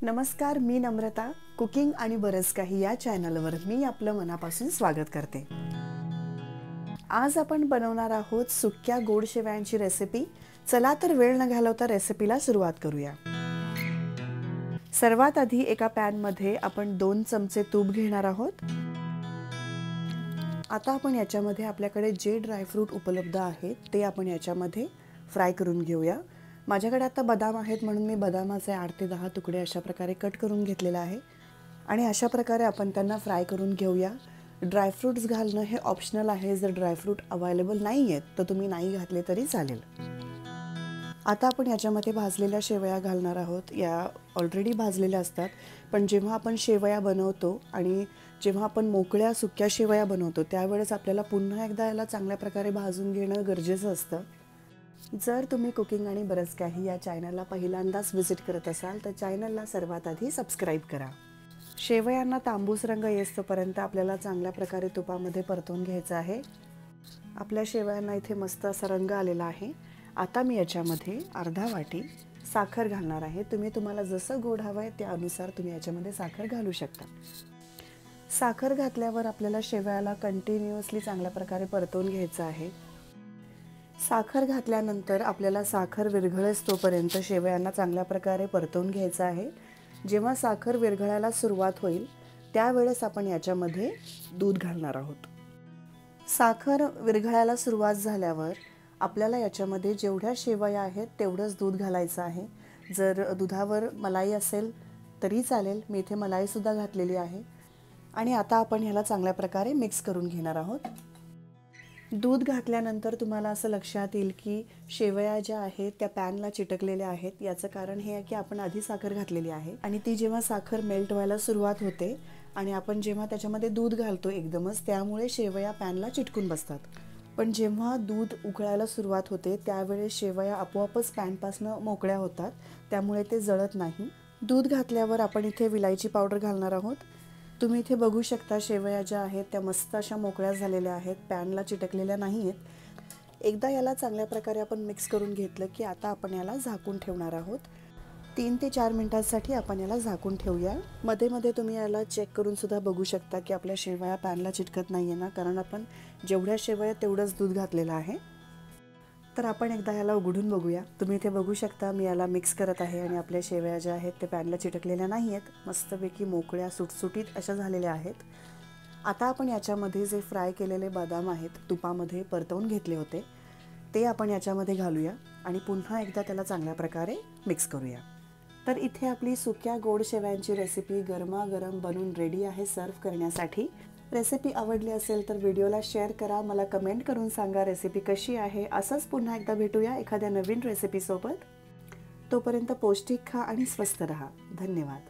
नमस्कार, मी नम्रता. कुकिंग आणि बरंच काही या चॅनलवर मी आपलं मनापासून स्वागत करते. आज आपण बनवणार आहोत सुक्या गोड शेवयांची रेसिपी. चला तर वेळ न घालवता रेसिपीला सुरुवात करूया. सर्वात आधी एका पॅनमध्ये आपण 2 चमचे तूप घेणार आहोत. आता आपण याच्यामध्ये आपल्याकडे जे ड्रायफ्रूट उपलब्ध आहेत ते आपण याच्यामध्ये फ्राय करून घेऊया. माझ्याकडे आता बदाम आहेत म्हणून मी बदामाचे 8 ते 10 तुकडे अशा प्रकारे कट करून घेतलेला आहे आणि अशा प्रकारे आपण त्यांना फ्राय करून घेऊया. ड्रायफ्रूट्स घालणं हे ऑप्शनल आहे. जर ड्रायफ्रूट अवेलेबल नाही आहेत तर तुम्ही नाही घातले तरी चालेल. आता आपण याच्यामध्ये भाजलेल्या शेवया घालणार आहोत. या ऑलरेडी भाजलेल्या असतात, पण जेव्हा आपण शेवया बनवतो आणि जेव्हा आपण मोकळ्या सुक्या शेवया बनवतो त्यावेळेस आपल्याला पुन्हा एकदा याला चांगल्या प्रकारे भाजून घेणं गरजेचं असतं. जर तुम्ही कुकिंग आणि बरंच काही या चॅनलला पहिल्यांदाच व्हिजिट करत असाल तर चॅनलला सर्वात आधी सबस्क्राईब करा. शेवयांना तांबूस रंग येईपर्यंत आपल्याला चांगल्या प्रकारे तुपामध्ये परतवून घ्यायचं आहे. आपल्या शेवयांना इथे मस्त असा रंग आलेला आहे. आता मी याच्यामध्ये अर्धा वाटी साखर घालणार आहे. तुम्हाला जसं गोड हवं आहे त्यानुसार तुम्ही याच्यामध्ये साखर घालू शकता. साखर घातल्यावर आपल्याला शेवयाला कंटिन्युअसली चांगल्या प्रकारे परतवून घ्यायचं आहे. साखर घातल्यानंतर आपल्याला साखर विरघळेस तोपर्यंत शेवयांना चांगल्या प्रकारे परतवून घ्यायचं आहे. जेव्हा साखर विरघळायला सुरुवात होईल त्यावेळेस आपण याच्यामध्ये दूध घालणार आहोत. साखर विरघळायला सुरुवात झाल्यावर आपल्याला याच्यामध्ये जेवढ्या शेवया आहेत तेवढंच दूध घालायचं आहे. जर दुधावर मलाई असेल तरी चालेल. मी इथे मलाईसुद्धा घातलेली आहे आणि आता आपण ह्याला चांगल्या प्रकारे मिक्स करून घेणार आहोत. दूध घातल्यानंतर तुम्हाला असं लक्षात येईल की शेवया ज्या आहेत त्या पॅनला चिटकलेल्या आहेत. याचं कारण हे आहे की आपण आधी साखर घातलेली आहे आणि ती जेव्हा साखर मेल्ट व्हायला सुरुवात होते आणि आपण जेव्हा त्याच्यामध्ये दूध घालतो एकदमच, त्यामुळे शेवया पॅनला चिटकून बसतात. पण जेव्हा दूध उकळायला सुरुवात होते त्यावेळेस शेवया आपोआपच पॅनपासनं मोकळ्या होतात, त्यामुळे ते जळत नाही. दूध घातल्यावर आपण इथे विलायची पावडर घालणार आहोत. तुम्ही इथे बघू शकता शेवया ज्या आहेत त्या मस्त अशा मोकळ्या झालेल्या आहेत, पॅनला चिटकलेल्या नाही आहेत. एकदा याला चांगल्या प्रकारे आपण मिक्स करून घेतलं की आता आपण याला झाकून ठेवणार आहोत. 3 ते 4 मिनिटांसाठी आपण याला झाकून ठेवूया. मध्ये मध्ये तुम्ही याला चेक करून सुद्धा बघू शकता की आपल्या शेवया पॅनला चिटकत नाही आहे ना, कारण आपण जेवढ्या शेवया तेवढंच दूध घातलेलं आहे. तर आपण एकदा याला उघडून बघूया. तुम्ही इथे बघू शकता मी याला मिक्स करत आहे आणि आपल्या शेवया ज्या आहेत ते पॅनला चिटकलेल्या नाही आहेत. मस्तपैकी मोकळ्या सुटसुटीत अशा झालेल्या आहेत. आता आपण याच्यामध्ये जे फ्राय केलेले बदाम आहेत तुपामध्ये परतवून घेतले होते ते आपण याच्यामध्ये घालूया आणि पुन्हा एकदा त्याला चांगल्या प्रकारे मिक्स करूया. तर इथे आपली सुक्या गोड शेवयांची रेसिपी गरमागरम बनून रेडी आहे सर्व्ह करण्यासाठी. रेसिपी आवडली असेल तर व्हिडिओला शेअर करा. मला कमेंट करून सांगा रेसिपी कशी आहे. असंच पुन्हा एकदा भेटूया एखाद्या नवीन रेसिपीसोबत. तोपर्यंत पौष्टिक खा आणि स्वस्थ रहा. धन्यवाद.